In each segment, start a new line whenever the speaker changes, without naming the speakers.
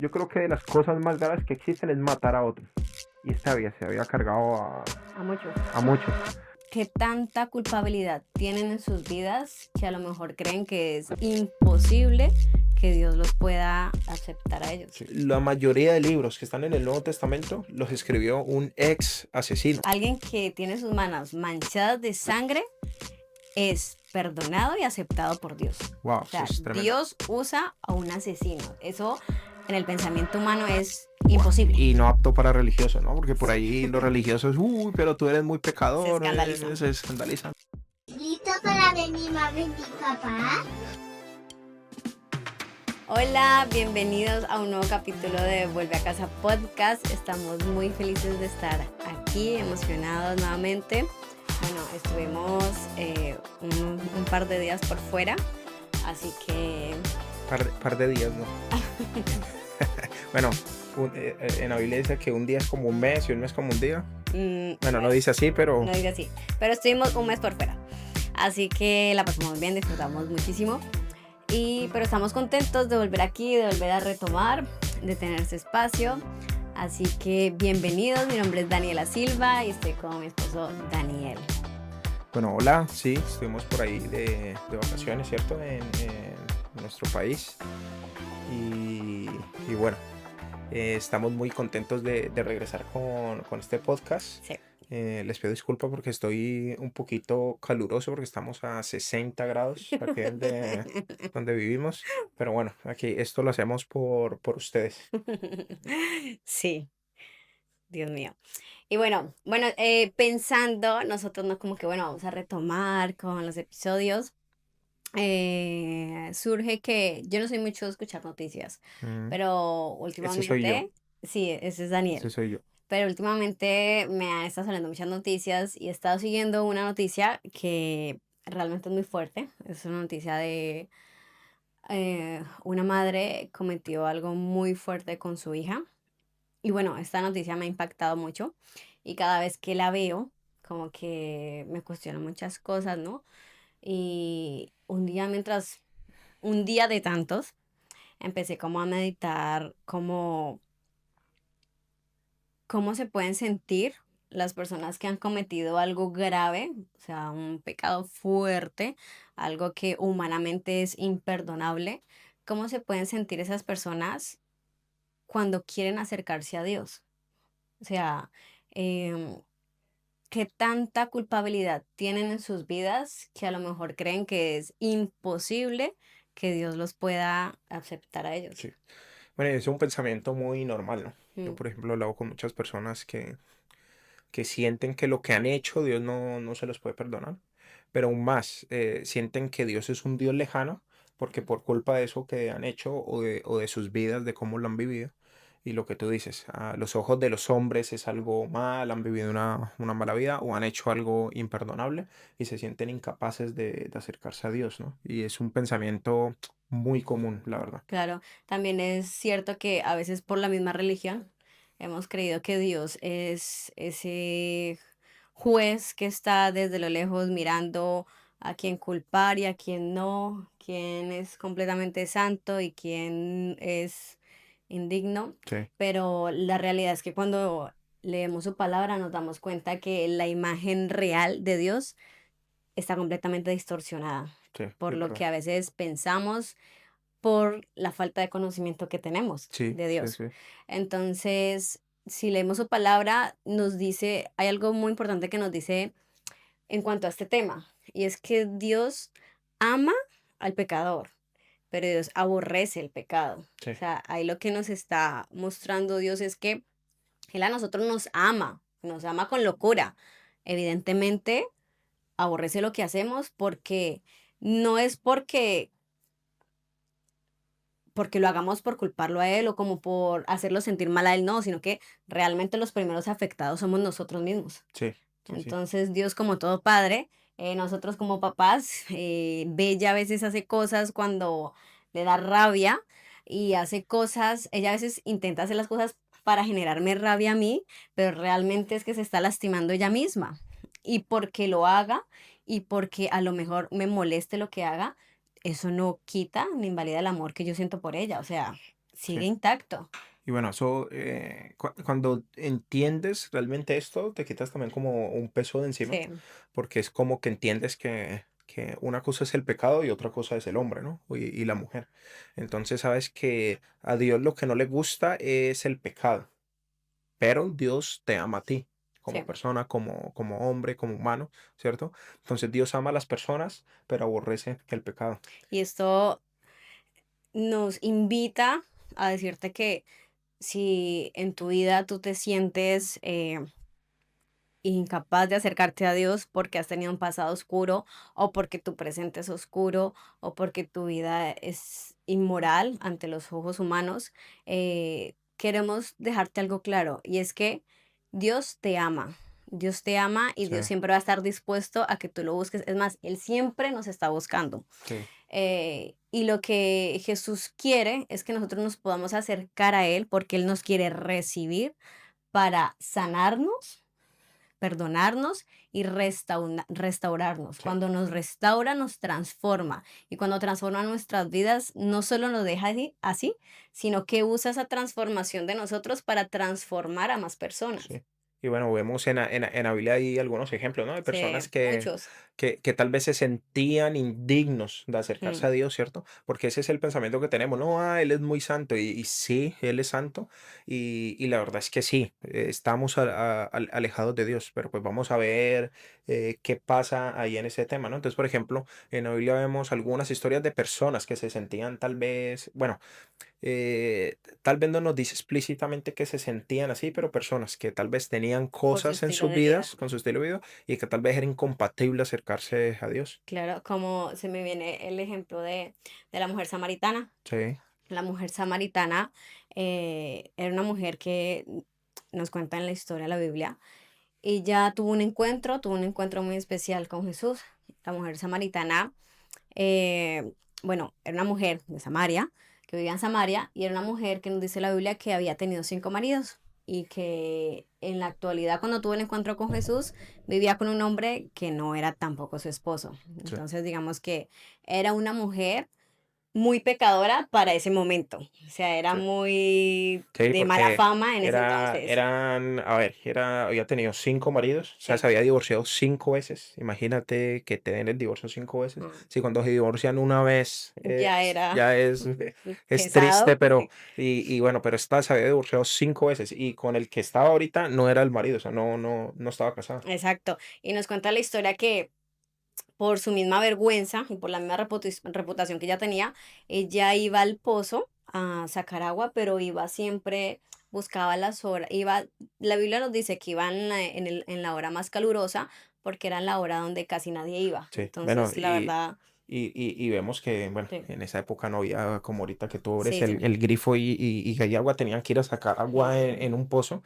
Yo creo que de las cosas más graves que existen es matar a otros. Y esta vía se había cargado
A muchos.
a muchos.
¿Qué tanta culpabilidad tienen en sus vidas que a lo mejor creen que es imposible que Dios los pueda aceptar a ellos?
Sí, la mayoría de libros que están en el Nuevo Testamento los escribió un ex asesino.
Alguien que tiene sus manos manchadas de sangre es perdonado y aceptado por Dios.
Wow,
O sea,
eso es tremendo.
Dios usa a un asesino. Eso en el pensamiento humano es imposible.
Y no apto para religiosos, ¿no? Porque por ahí los religiosos, uy, pero tú eres muy pecador,
Se escandalizan.
se escandalizan.
¿Listo para ver mi mamá y mi papá?
Hola, bienvenidos a un nuevo capítulo de Vuelve a Casa Podcast. Estamos muy felices de estar aquí, emocionados nuevamente. Bueno, estuvimos un par de días por fuera, así que...
Par de días, ¿no? Bueno, en la Biblia dice que un día es como un mes y un mes como un día. Bueno, no dice así, pero...
No dice así, pero estuvimos un mes por fuera. Así que la pasamos bien, disfrutamos muchísimo. Pero estamos contentos de volver aquí, de volver a retomar, de tener ese espacio. Así que bienvenidos, mi nombre es Daniela Silva y estoy con mi esposo Daniel.
Bueno, hola, sí, estuvimos por ahí de vacaciones, ¿cierto? En nuestro país. Y bueno, estamos muy contentos de regresar con este podcast.
Sí.
Les pido disculpas porque estoy un poquito caluroso porque estamos a 60 grados aquí donde vivimos. Pero bueno, aquí esto lo hacemos por ustedes.
Sí, Dios mío. Y bueno, pensando, nosotros no como que, bueno, vamos a retomar con los episodios. Surge que yo no soy mucho de escuchar noticias,
Mm,
pero
Ese soy yo,
últimamente, sí, ese es Daniel,
ese soy yo.
pero últimamente me han estado saliendo muchas noticias y he estado siguiendo una noticia que realmente es muy fuerte. Es una noticia de una madre cometió algo muy fuerte con su hija. Y bueno, esta noticia me ha impactado mucho y cada vez que la veo, como que me cuestiono muchas cosas, ¿no? Y un día de tantos, empecé como a meditar cómo se pueden sentir las personas que han cometido algo grave, o sea, un pecado fuerte, algo que humanamente es imperdonable. ¿Cómo se pueden sentir esas personas cuando quieren acercarse a Dios? O sea, em, ¿qué tanta culpabilidad tienen en sus vidas que a lo mejor creen que es imposible que Dios los pueda aceptar a ellos?
Sí. Bueno, es un pensamiento muy normal, ¿no? Yo,
Mm,
por ejemplo, he hablado con muchas personas que sienten que lo que han hecho Dios no se los puede perdonar, pero aún más sienten que Dios es un Dios lejano porque por culpa de eso que han hecho o de sus vidas, de cómo lo han vivido, y lo que tú dices, a los ojos de los hombres es algo mal, han vivido una mala vida o han hecho algo imperdonable y se sienten incapaces de acercarse a Dios, ¿no? Y es un pensamiento muy común, la verdad.
claro, también es cierto que a veces por la misma religión hemos creído que Dios es ese juez que está desde lo lejos mirando a quién culpar y a quién no, quién es completamente santo y quién es indigno,
Sí,
pero la realidad es que cuando leemos su palabra nos damos cuenta que la imagen real de Dios está completamente distorsionada
sí,
por
es
lo
verdad.
que a veces pensamos por la falta de conocimiento que tenemos
Sí,
de
sí,
Dios.
sí.
Entonces, si leemos su palabra, nos dice, hay algo muy importante que nos dice en cuanto a este tema, y es que Dios ama al pecador, pero Dios aborrece el pecado. O
Sí.
sea, ahí lo que nos está mostrando Dios es que Él a nosotros nos ama con locura. Evidentemente, aborrece lo que hacemos porque no es porque lo hagamos por culparlo a él o como por hacerlo sentir mal a él, no, sino que realmente los primeros afectados somos nosotros mismos.
Sí, sí, sí.
Entonces, Dios como todo padre, nosotros como papás, Bella a veces hace cosas cuando le da rabia y hace cosas, ella a veces intenta hacer las cosas para generarme rabia a mí, pero realmente es que se está lastimando ella misma. Y porque lo haga y porque a lo mejor me moleste lo que haga, eso no quita ni invalida el amor que yo siento por ella. O sea, sigue
Sí.
intacto.
Y bueno, eso, cuando entiendes realmente esto, te quitas también como un peso de encima,
Sí,
porque es como que entiendes que una cosa es el pecado y otra cosa es el hombre, ¿no? Y la mujer. Entonces sabes que a Dios lo que no le gusta es el pecado, pero Dios te ama a ti como
sí.
persona, como hombre, como humano, ¿cierto? Entonces Dios ama a las personas, pero aborrece el pecado.
Y esto nos invita a decirte que si en tu vida tú te sientes incapaz de acercarte a Dios porque has tenido un pasado oscuro o porque tu presente es oscuro o porque tu vida es inmoral ante los ojos humanos, queremos dejarte algo claro y es que Dios te ama. Dios te ama y
Sí,
Dios siempre va a estar dispuesto a que tú lo busques. Es más, Él siempre nos está buscando.
sí,
Y lo que Jesús quiere es que nosotros nos podamos acercar a Él porque Él nos quiere recibir para sanarnos, perdonarnos y restaurarnos.
sí.
Cuando nos restaura, nos transforma. Y cuando transforma nuestras vidas, no solo nos deja así, sino que usa esa transformación de nosotros para transformar a más personas.
Sí. Y bueno, vemos en la Biblia ahí algunos ejemplos, ¿no? De
Sí,
personas que,
muchos.
que tal vez se sentían indignos de acercarse
Mm,
a Dios, ¿cierto? Porque ese es el pensamiento que tenemos, no, Él es muy santo, y sí, Él es santo, y la verdad es que sí, estamos alejados de Dios, pero pues vamos a ver qué pasa ahí en ese tema, ¿no? Entonces, por ejemplo, en la Biblia vemos algunas historias de personas que se sentían tal vez, bueno, tal vez no nos dice explícitamente que se sentían así, pero personas que tal vez tenían
por su
cosas en
estilo
sus
de vida.
vidas, con su estilo de vida, y que tal vez era incompatible acercarse a Dios.
Claro, como se me viene el ejemplo de la mujer samaritana.
Sí,
La mujer samaritana era una mujer que nos cuenta en la historia de la Biblia. Ella tuvo un encuentro muy especial con Jesús. La mujer samaritana, bueno, era una mujer de Samaria, que vivía en Samaria, y era una mujer que nos dice la Biblia que había tenido 5 maridos y que en la actualidad cuando tuvo el encuentro con Jesús vivía con un hombre que no era tampoco su esposo.
sí.
Entonces digamos que era una mujer muy pecadora para ese momento. O sea, era
Sí.
muy
Sí,
de mala
porque
fama en ese entonces.
a ver, había tenido 5 maridos, o sea,
Sí.
se había divorciado 5 veces. Imagínate que te den el divorcio 5 veces.
Mm.
Sí, cuando se divorcian una vez,
Ya era
ya es triste,
pesado.
pero, y bueno, pero esta se había divorciado 5 veces, y con el que estaba ahorita no era el marido, o sea, no estaba casada.
Exacto. Y nos cuenta la historia que por su misma vergüenza y por la misma reputación que ella tenía, ella iba al pozo a sacar agua, pero iba siempre, buscaba las horas, iba, la Biblia nos dice que iba en la hora más calurosa porque era la hora donde casi nadie iba.
Sí, bueno,
Entonces, la verdad,
y vemos que, bueno,
sí,
en esa época no había como ahorita que tú abres
sí, sí.
el grifo y que hay agua, tenían que ir a sacar agua en un pozo,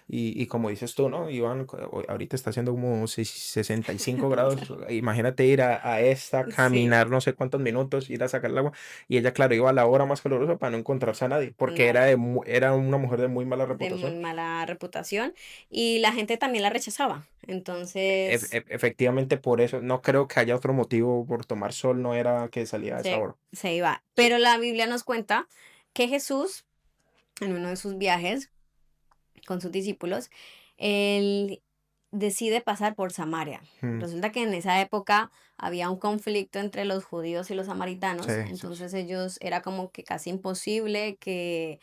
y como dices tú, ¿no? Iban, ahorita está haciendo como 65 grados, imagínate ir a esta,
Sí,
caminar no sé cuántos minutos, ir a sacar el agua, y ella, claro, iba a la hora más calurosa para no encontrarse a nadie, porque era,
nadie.
era una mujer de muy mala
De muy
reputación.
mala reputación y la gente también la rechazaba. Entonces,
Efectivamente, por eso, no creo que haya otro motivo por tomar sol, no era que salía a esa hora.
se iba.
Sí.
Pero la Biblia nos cuenta que Jesús, en uno de sus viajes con sus discípulos, él decide pasar por Samaria.
Mm,
Resulta que en esa época había un conflicto entre los judíos y los
sí,
samaritanos,
sí, sí.
entonces ellos era como que casi imposible que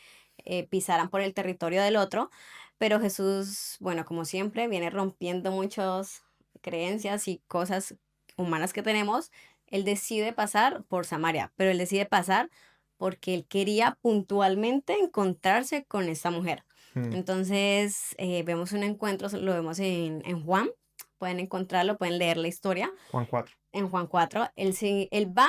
pisaran por el territorio del otro, pero Jesús, bueno, como siempre, viene rompiendo muchas creencias y cosas humanas que tenemos. Él decide pasar por Samaria, pero él decide pasar porque él quería puntualmente encontrarse con esta mujer.
Mm,
Entonces, vemos un encuentro, lo vemos en Juan, pueden encontrarlo, pueden leer la historia.
Juan 4.
En Juan 4, él va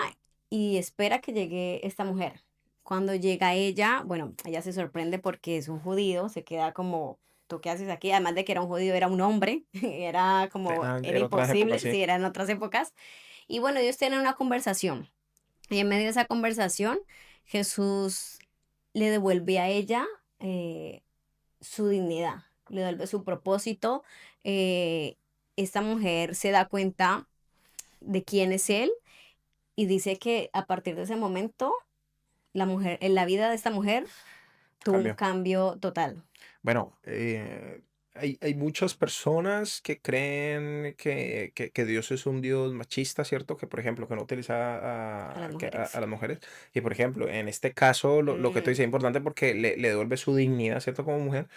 y espera que llegue esta mujer. Cuando llega ella, bueno, ella se sorprende porque es un judío, se queda como, ¿tú qué haces aquí? Además de que era un judío, era un hombre, era como, era
Era otras épocas,
imposible,
sí.
si eran otras épocas. Y bueno, ellos tienen una conversación. Y en medio de esa conversación, Jesús le devuelve a ella su dignidad, le devuelve su propósito. eh, Esta mujer se da cuenta de quién es él y dice que a partir de ese momento, la mujer, en la vida de esta mujer tuvo un
Cambio.
cambio total.
Bueno, hay muchas personas que creen que Dios es un Dios machista, ¿cierto? Que, por ejemplo, que no utiliza
A las
a
mujeres.
las mujeres. Y, por ejemplo, en este caso, lo que tú
Mm,
dices es importante porque le devuelve su dignidad, ¿cierto? Como mujer.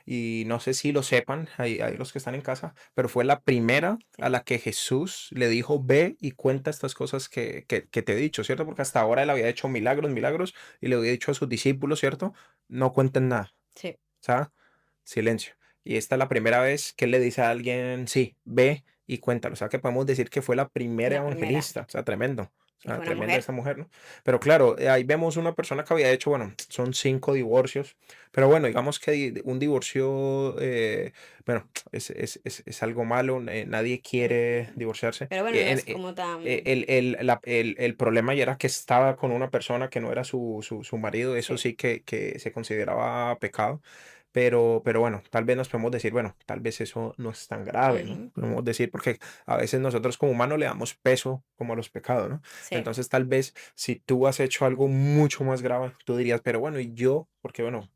Y no sé si lo sepan, hay los que están en casa, pero fue la primera a
sí.
la que Jesús le dijo, ve y cuenta estas cosas que te he dicho, ¿cierto? Porque hasta ahora él había hecho milagros, milagros, y le había dicho a sus discípulos, ¿cierto? No cuenten nada.
Sí,
¿Sabes? Silencio. Y esta es la primera vez que él le dice a alguien, sí, ve y cuéntalo. O sea, que podemos decir que fue la primera
la primera.
evangelista. O sea, tremendo. O
Y
sea,
fue una
tremenda
mujer.
esta mujer, ¿no? Pero claro, ahí vemos una persona que había hecho, bueno, son 5 divorcios. Pero bueno, digamos que un divorcio, bueno, es algo malo. Nadie quiere
Mm,
divorciarse.
pero bueno, no es como tan...
El problema ya era que estaba con una persona que no era su marido. Eso
Sí.
sí que se consideraba pecado. Pero bueno, tal vez nos podemos decir, bueno, tal vez eso no es tan grave, ¿no?
Ujú,
Podemos decir, porque a veces nosotros como humanos le damos peso como a los pecados, ¿no?
sí.
Entonces tal vez si tú has hecho algo mucho más grave, tú dirías, pero bueno, ¿y yo? Porque bueno,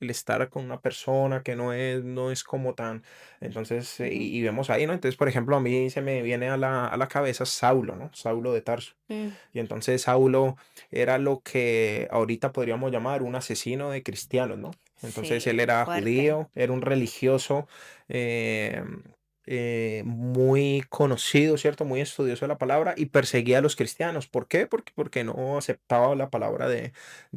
el estar con una persona que no es como tan, entonces,
Ujú,
y vemos ahí, ¿no? Entonces, por ejemplo, a mí se me viene a la cabeza Saulo, ¿no? Saulo de Tarso.
mm,
Y entonces Saulo era lo que ahorita podríamos llamar un asesino de cristianos, ¿no? Entonces
sí,
él era
fuerte.
judío, era un religioso eh, muy conocido, ¿cierto? Muy estudioso de la palabra y perseguía a los cristianos. ¿Por qué? Porque no aceptaba la palabra de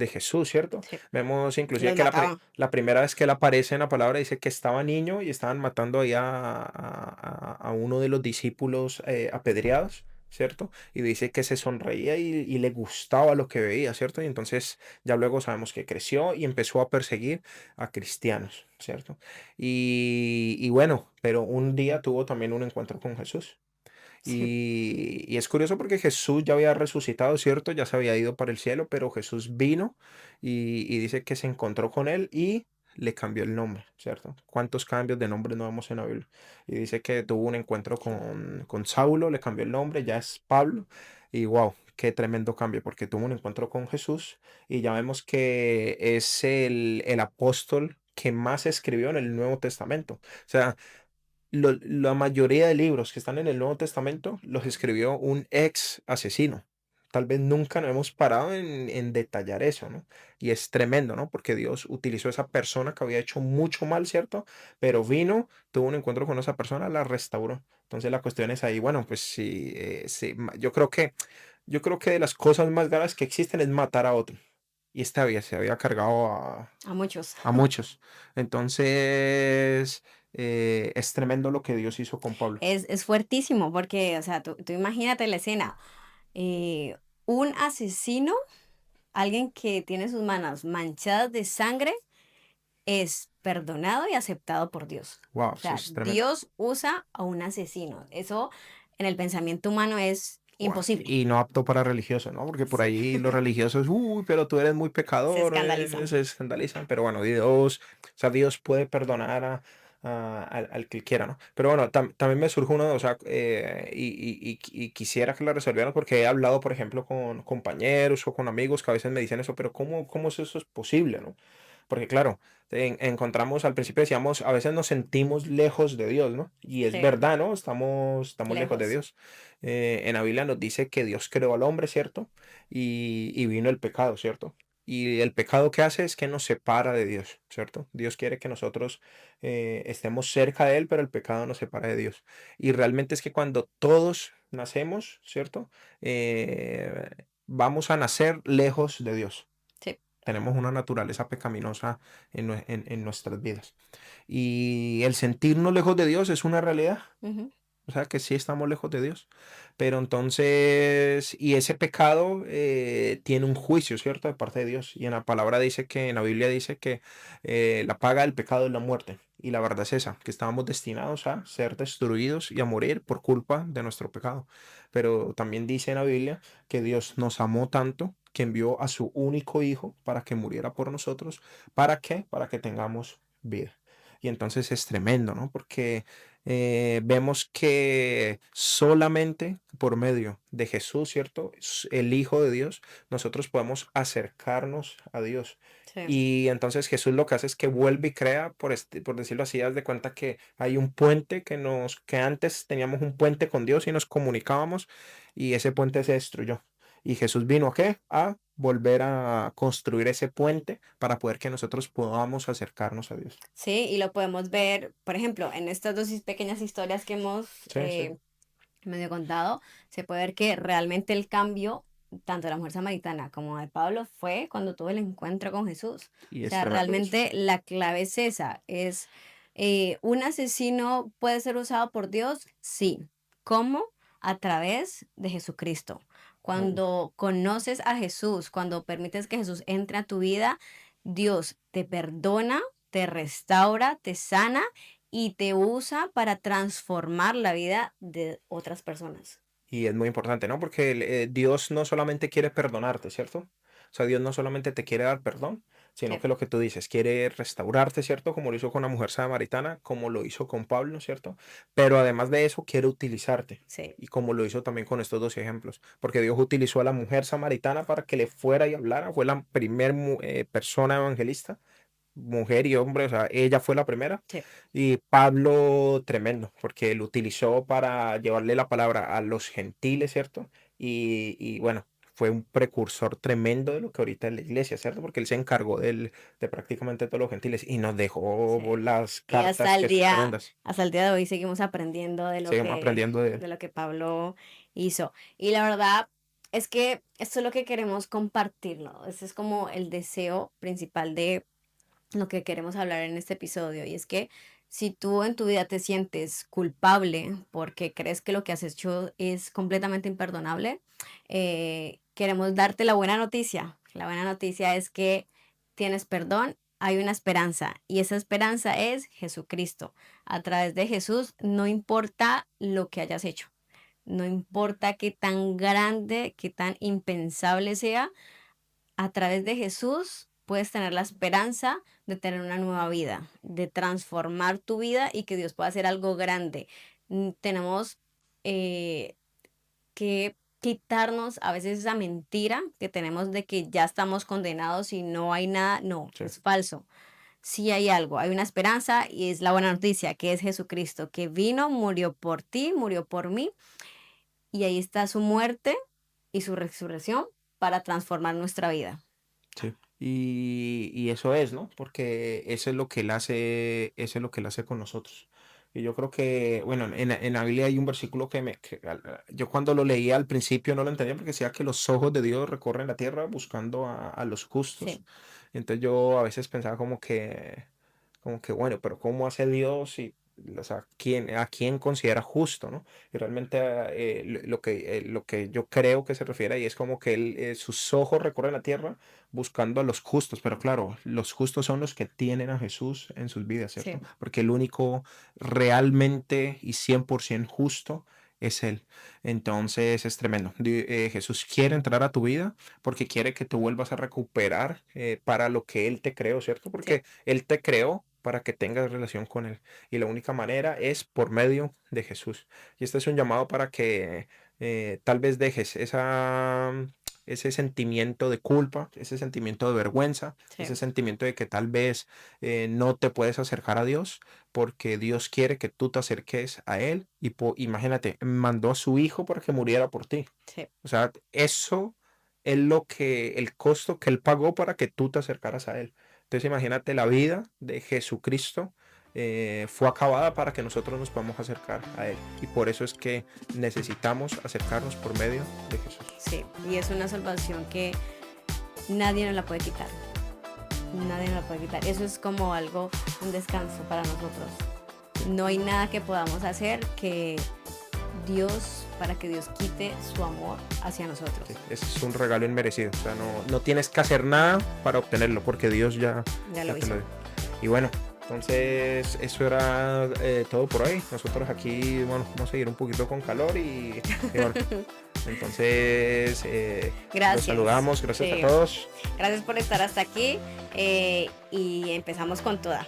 Jesús, ¿cierto?
Sí.
Vemos inclusive
Los
que
mataban.
la primera vez que él aparece en la palabra dice que estaba niño y estaban matando ahí a uno de los discípulos apedreados. ¿Cierto? Y dice que se sonreía y le gustaba lo que veía, ¿cierto? Y entonces ya luego sabemos que creció y empezó a perseguir a cristianos, ¿cierto? Y bueno, pero un día tuvo también un encuentro con Jesús.
Sí.
Y es curioso porque Jesús ya había resucitado, ¿cierto? Ya se había ido para el cielo, pero Jesús vino y dice que se encontró con él y le cambió el nombre, ¿cierto? ¿Cuántos cambios de nombre no vemos en la Biblia? Y dice que tuvo un encuentro
Sí.
con Saulo, le cambió el nombre, ya es Pablo. Y wow, qué tremendo cambio, porque tuvo un encuentro con Jesús y ya vemos que es el apóstol que más escribió en el Nuevo Testamento. O sea, la mayoría de libros que están en el Nuevo Testamento los escribió un ex asesino. Tal vez nunca nos hemos parado en detallar eso, ¿no? Y es tremendo, ¿no? Porque Dios utilizó a esa persona que había hecho mucho mal, ¿cierto? Pero vino, tuvo un encuentro con esa persona, la restauró. Entonces la cuestión es ahí, bueno, pues sí, sí, yo creo que de las cosas más graves que existen es matar a otro. Y esta vez se había cargado
A muchos.
a muchos. Entonces, es tremendo lo que Dios hizo con Pablo.
Es fuertísimo porque, o sea, tú imagínate la escena. eh, un asesino, alguien que tiene sus manos manchadas de sangre, es perdonado y aceptado por Dios.
Wow,
O
eso
sea,
es tremendo.
Dios usa a un asesino. Eso en el pensamiento humano es
Wow.
imposible.
Y no apto para religioso, ¿no? Porque por
Sí.
ahí los religiosos, uy, pero tú eres muy
Se
pecador,
escandalizan.
se escandalizan. Pero bueno, Dios, o sea, Dios puede perdonar al que quiera, ¿no? Pero bueno, también me surge uno, o sea, y quisiera que la resolvieran porque he hablado, por ejemplo, con compañeros o con amigos que a veces me dicen eso, pero ¿cómo eso es posible, ¿no? Porque claro, encontramos, al principio decíamos, a veces nos sentimos lejos de Dios, ¿no? Y es
Sí,
verdad, ¿no? Estamos lejos de
lejos.
Dios. En la Biblia nos dice que Dios creó al hombre, ¿cierto? Y vino el pecado, ¿cierto? Y el pecado que hace es que nos separa de Dios, ¿cierto? Dios quiere que nosotros estemos cerca de Él, pero el pecado nos separa de Dios. Y realmente es que cuando todos nacemos, ¿cierto? Vamos a nacer lejos de Dios.
Sí.
Tenemos una naturaleza pecaminosa en nuestras vidas. Y el sentirnos lejos de Dios es una realidad.
Ujú,
O sea que sí estamos lejos de Dios. Pero entonces, y ese pecado tiene un juicio, ¿cierto? De parte de Dios. Y en la palabra dice que, en la Biblia dice que la paga del pecado es la muerte. Y la verdad es esa, que estábamos destinados a ser destruidos y a morir por culpa de nuestro pecado. Pero también dice en la Biblia que Dios nos amó tanto que envió a su único hijo para que muriera por nosotros. ¿Para qué? Para que tengamos vida. Y entonces es tremendo, ¿no? Porque vemos que solamente por medio de Jesús, ¿cierto? El Hijo de Dios, nosotros podemos acercarnos a Dios.
Sí,
Y entonces Jesús lo que hace es que vuelve y crea, por decirlo así, haz de cuenta que hay un puente que antes teníamos un puente con Dios y nos comunicábamos, y ese puente se destruyó. Y Jesús vino ¿a qué? A volver a construir ese puente para poder que nosotros podamos acercarnos a Dios.
sí, y lo podemos ver, por ejemplo, en estas dos pequeñas historias que hemos
Sí, sí.
medio contado, se puede ver que realmente el cambio, tanto de la mujer samaritana como de Pablo, fue cuando tuvo el encuentro con Jesús.
Y
O
es
sea,
tremendo eso.
realmente la clave es esa, es un asesino puede ser usado por Dios, sí. ¿Cómo? A través de Jesucristo.
Oh.
Cuando conoces a Jesús, cuando permites que Jesús entre a tu vida, Dios te perdona, te restaura, te sana y te usa para transformar la vida de otras personas.
Y es muy importante, ¿no? Porque Dios no solamente quiere perdonarte, ¿cierto? O sea, Dios no solamente te quiere dar perdón, sino
Sí,
que lo que tú dices, quiere restaurarte, ¿cierto? Como lo hizo con la mujer samaritana, como lo hizo con Pablo, ¿cierto? Pero además de eso, quiere utilizarte.
sí,
Y como lo hizo también con estos dos ejemplos. Porque Dios utilizó a la mujer samaritana para que le fuera y hablara. Fue la primer persona evangelista, mujer y hombre, o sea, ella fue la primera.
sí,
Y Pablo, tremendo, porque lo utilizó para llevarle la palabra a los gentiles, ¿cierto? Y bueno, fue un precursor tremendo de lo que ahorita es la iglesia, ¿cierto? Porque él se encargó de prácticamente todos los gentiles y nos dejó
sí.
las
Y
cartas que son tremendas.
hasta el día de hoy seguimos aprendiendo
Seguimos aprendiendo de él.
de lo que Pablo hizo. Y la verdad es que esto es lo que queremos compartirlo. Ese es como el deseo principal de lo que queremos hablar en este episodio. Y es que si tú en tu vida te sientes culpable porque crees que lo que has hecho es completamente imperdonable, queremos darte la buena noticia. La buena noticia es que tienes perdón, hay una esperanza y esa esperanza es Jesucristo. A través de Jesús, no importa lo que hayas hecho, no importa qué tan grande, qué tan impensable sea, a través de Jesús puedes tener la esperanza de tener una nueva vida, de transformar tu vida y que Dios pueda hacer algo grande. Tenemos eh, que quitarnos a veces esa mentira que tenemos de que ya estamos condenados y no hay nada. No,
Sí,
es falso. Sí hay algo, hay una esperanza y es la buena noticia, que es Jesucristo, que vino, murió por ti, murió por mí y ahí está su muerte y su resurrección para transformar nuestra vida.
sí. Y eso es, ¿no? Porque eso es lo que él hace, eso es lo que él hace con nosotros. Y yo creo que, bueno, en la Biblia hay un versículo yo cuando lo leía al principio no lo entendía porque decía que los ojos de Dios recorren la tierra buscando a los justos.
Sí,
Entonces yo a veces pensaba como que bueno, pero ¿cómo hace Dios y, o sea, a quién considera justo, ¿no? Y realmente lo que yo creo que se refiere ahí es como que sus ojos recorren la tierra buscando a los justos, pero claro, los justos son los que tienen a Jesús en sus vidas, ¿cierto?
sí,
Porque el único realmente y 100% justo es Él. Entonces es tremendo. Jesús quiere entrar a tu vida porque quiere que tú vuelvas a recuperar para lo que Él te creó, ¿cierto?
sí,
Porque Él te creó para que tengas relación con Él. Y la única manera es por medio de Jesús. Y este es un llamado para que tal vez dejes ese sentimiento de culpa, ese sentimiento de vergüenza,
sí,
ese sentimiento de que tal vez no te puedes acercar a Dios, porque Dios quiere que tú te acerques a Él. Y imagínate, mandó a su Hijo para que muriera por ti.
sí,
O sea, eso es el costo que Él pagó para que tú te acercaras a Él. Entonces imagínate, la vida de Jesucristo fue acabada para que nosotros nos podamos acercar a Él. Y por eso es que necesitamos acercarnos por medio de Jesús.
sí. Y es una salvación que nadie nos la puede quitar. Nadie nos la puede quitar. Eso es como algo, un descanso para nosotros. No hay nada que podamos hacer para que Dios quite su amor hacia nosotros.
Sí, ese es un regalo inmerecido. O sea, no tienes que hacer nada para obtenerlo, porque Dios
Ya
ya
lo
te
hizo.
lo dio. Y bueno, entonces eso era todo por hoy. Nosotros aquí, bueno, vamos a seguir un poquito con calor y bueno, entonces los
Gracias.
saludamos. Gracias
Sí.
a todos.
Gracias por estar hasta aquí y empezamos con toda.